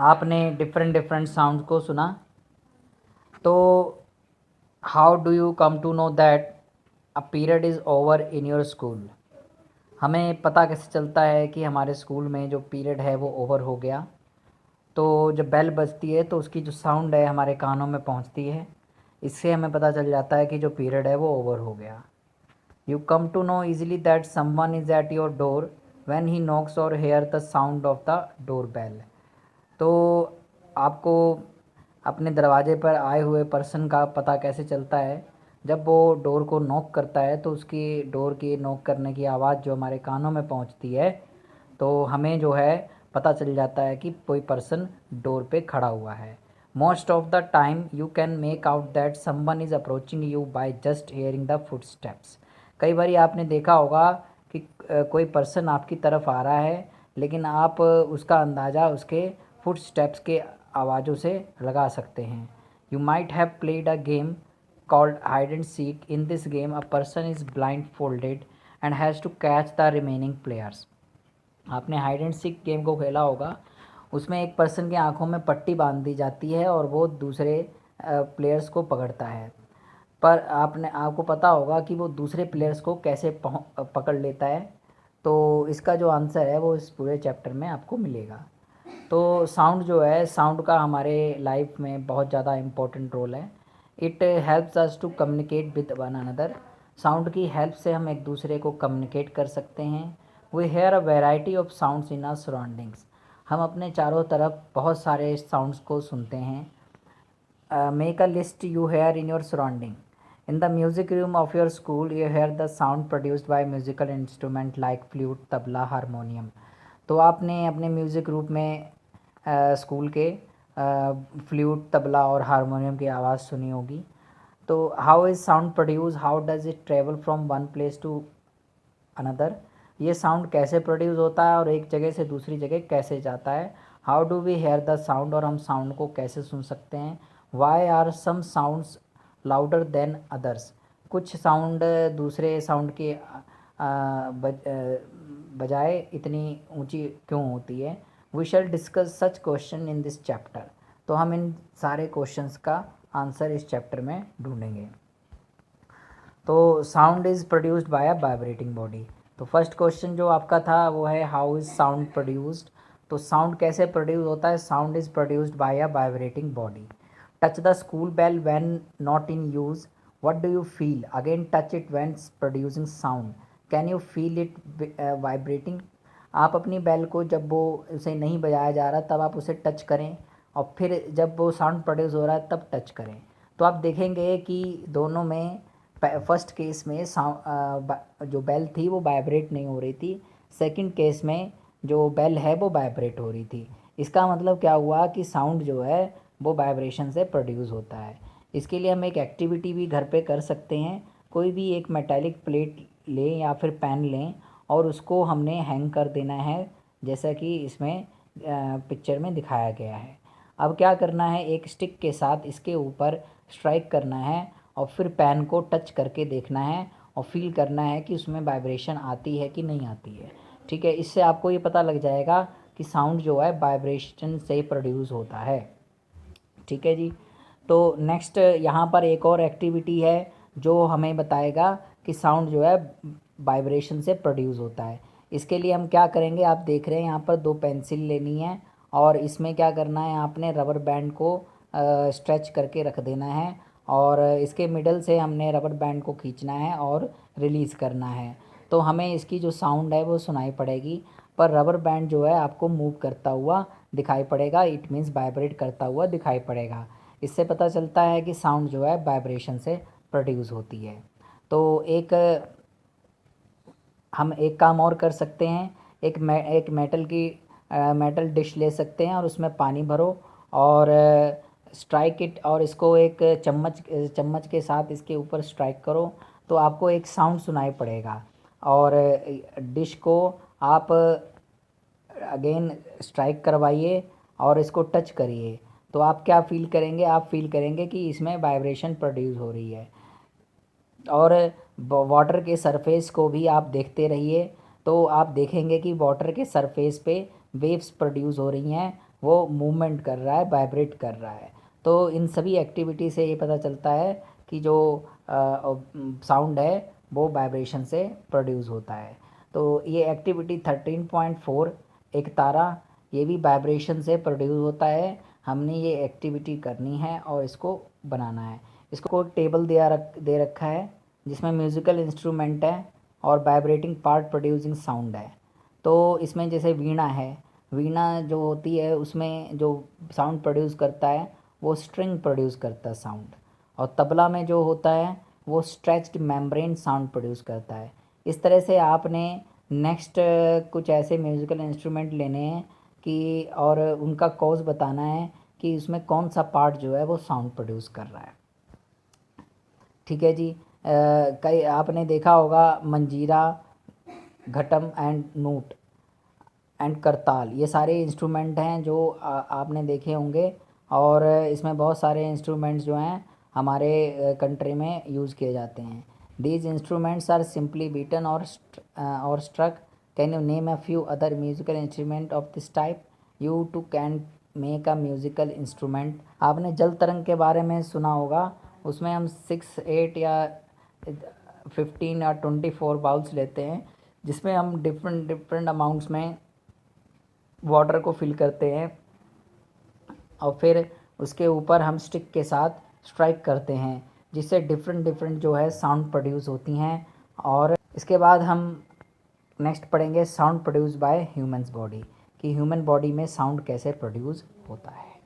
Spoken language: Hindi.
आपने डिफरेंट डिफरेंट साउंड को सुना। तो how do you come to know that a period is over in your school. हमें पता कैसे चलता है कि हमारे स्कूल में जो पीरियड है वो ओवर हो गया। तो जब बेल बजती है तो उसकी जो साउंड है हमारे कानों में पहुंचती है। इससे हमें पता चल जाता है कि जो पीरियड है वो ओवर हो गया। You come to know easily that someone is at your door when he knocks or hear the sound of the doorbell। तो आपको अपने दरवाजे पर आए हुए पर्सन का पता कैसे चलता है? जब वो डोर को नॉक करता है तो उसकी डोर की नॉक करने की आवाज़ जो हमारे कानों में पहुंचती है, तो हमें जो है पता चल जाता है कि कोई पर्सन डोर पे खड़ा हुआ है। Most of the time you can make out that someone is approaching you by just hearing the footsteps. कई बार आपने देखा होगा कि कोई पर्सन आपकी तरफ आ रहा है, लेकिन आप उसका अंदाज़ा उसके फुटस्टेप्स के आवाज़ों से लगा सकते हैं। You might have played a game called hide and seek. In this game, a person is blindfolded and has to catch the remaining players. आपने हाइड एंड सीक गेम को खेला होगा। उसमें एक पर्सन की आंखों में पट्टी बांध दी जाती है और वो दूसरे प्लेयर्स को पकड़ता है। पर आपको पता होगा कि वो दूसरे प्लेयर्स को कैसे पकड़ लेता है। तो इसका जो आंसर है वो इस पूरे चैप्टर में आपको मिलेगा। तो साउंड जो है, साउंड का हमारे लाइफ में बहुत ज़्यादा इम्पोर्टेंट रोल है। It helps us to communicate with one another. Sound की हेल्प से हम एक दूसरे को कम्युनिकेट कर सकते हैं। We hear a variety of sounds in our surroundings. हम अपने चारों तरफ बहुत सारे साउंड्स को सुनते हैं। Make a list you here in your surrounding. In the music room of your school, you hear the sound produced by musical instrument like flute, tabla, harmonium. तो आपने अपने म्यूज़िक रूम में स्कूल के फ्लूट, तबला और हारमोनियम की आवाज़ सुनी होगी। तो how is sound produce, how does it travel from one place to another. ये साउंड कैसे प्रोड्यूस होता है और एक जगह से दूसरी जगह कैसे जाता है। How do we hear the sound, और हम साउंड को कैसे सुन सकते हैं। Why are some sounds louder than others. कुछ साउंड दूसरे साउंड के बजाय इतनी ऊंची क्यों होती है। We shall discuss such question in this chapter. तो हम इन सारे क्वेश्चंस का आंसर इस चैप्टर में ढूंढेंगे। तो sound is produced by a vibrating body. तो फर्स्ट क्वेश्चन जो आपका था वो है हाउ इज़ साउंड प्रोड्यूस्ड। तो साउंड कैसे प्रोड्यूस होता है? Sound is produced by a vibrating body. Touch the school bell when not in use, what do you feel? Again touch it when producing sound, can you feel it vibrating. आप अपनी बेल को जब वो उसे नहीं बजाया जा रहा तब आप उसे टच करें, और फिर जब वो साउंड प्रोड्यूस हो रहा है तब टच करें। तो आप देखेंगे कि दोनों में फर्स्ट केस में जो बेल थी वो वाइब्रेट नहीं हो रही थी। सेकंड केस में जो बेल है वो वाइब्रेट हो रही थी। इसका मतलब क्या हुआ कि साउंड जो है वो वाइब्रेशन से प्रोड्यूस होता है। इसके लिए हम एक एक्टिविटी भी घर पे कर सकते हैं। कोई भी एक मेटालिक प्लेट लें या फिर पेन लें और उसको हमने हैंग कर देना है, जैसा कि इसमें पिक्चर में दिखाया गया है। अब क्या करना है, एक स्टिक के साथ इसके ऊपर स्ट्राइक करना है और फिर पेन को टच करके देखना है और फील करना है कि उसमें वाइब्रेशन आती है कि नहीं आती है। ठीक है, इससे आपको ये पता लग जाएगा कि साउंड जो है वाइब्रेशन से प्रोड्यूस होता है। ठीक है जी। तो नेक्स्ट यहाँ पर एक और एक्टिविटी है जो हमें बताएगा कि साउंड जो है वाइब्रेशन से प्रोड्यूस होता है। इसके लिए हम क्या करेंगे, आप देख रहे हैं यहाँ पर दो पेंसिल लेनी है और इसमें क्या करना है, आपने रबर बैंड को स्ट्रेच करके रख देना है और इसके मिडल से हमने रबर बैंड को खींचना है और रिलीज़ करना है। तो हमें इसकी जो साउंड है वो सुनाई पड़ेगी, पर रबर बैंड जो है आपको मूव करता हुआ दिखाई पड़ेगा। इट मीन्स वाइब्रेट करता हुआ दिखाई पड़ेगा। इससे पता चलता है कि साउंड जो है वाइब्रेशन से प्रोड्यूस होती है। तो हम एक काम और कर सकते हैं। एक मेटल डिश ले सकते हैं और उसमें पानी भरो और स्ट्राइक इट, और इसको एक चम्मच के साथ इसके ऊपर स्ट्राइक करो तो आपको एक साउंड सुनाई पड़ेगा। और डिश को आप अगेन स्ट्राइक करवाइए और इसको टच करिए तो आप क्या फील करेंगे, आप फील करेंगे कि इसमें वाइब्रेशन प्रोड्यूस हो रही है। और वाटर के सरफेस को भी आप देखते रहिए तो आप देखेंगे कि वाटर के सरफेस पे वेव्स प्रोड्यूस हो रही हैं वो मूवमेंट कर रहा है, वाइब्रेट कर रहा है। तो इन सभी एक्टिविटी से ये पता चलता है कि जो साउंड है वो वाइब्रेशन से प्रोड्यूस होता है। तो ये एक्टिविटी 13.4 एक तारा, ये भी वाइब्रेशन से प्रोड्यूस होता है। हमने ये एक्टिविटी करनी है और इसको बनाना है। इसको एक टेबल दे रखा है जिसमें म्यूज़िकल इंस्ट्रूमेंट है और वाइब्रेटिंग पार्ट प्रोड्यूसिंग साउंड है। तो इसमें जैसे वीणा है, वीणा जो होती है उसमें जो साउंड प्रोड्यूस करता है वो स्ट्रिंग प्रोड्यूस करता है साउंड। और तबला में जो होता है वो स्ट्रेच्ड मेम्ब्रेन साउंड प्रोड्यूस करता है। इस तरह से आपने नेक्स्ट कुछ ऐसे म्यूज़िकल इंस्ट्रूमेंट लेने हैं कि और उनका कॉज बताना है कि उसमें कौन सा पार्ट जो है वो साउंड प्रोड्यूस कर रहा है। ठीक है जी। कई आपने देखा होगा मंजीरा, घटम एंड नूट एंड करताल, ये सारे इंस्ट्रूमेंट हैं जो आपने देखे होंगे। और इसमें बहुत सारे इंस्ट्रूमेंट्स जो हैं हमारे कंट्री में यूज़ किए जाते हैं। These instruments are simply beaten और struck. Can you name a few other musical instrument of this type? You too can make a musical instrument. आपने जल तरंग के बारे में सुना होगा, उसमें हम 6, 8 या 15 या 24 बाउल्स लेते हैं जिसमें हम डिफरेंट डिफरेंट अमाउंट्स में वाटर को फिल करते हैं और फिर उसके ऊपर हम स्टिक के साथ स्ट्राइक करते हैं जिससे डिफरेंट डिफरेंट जो है साउंड प्रोड्यूस होती हैं। और इसके बाद हम नेक्स्ट पढ़ेंगे sound produce by humans body, कि ह्यूमन बॉडी में साउंड कैसे प्रोड्यूस होता है।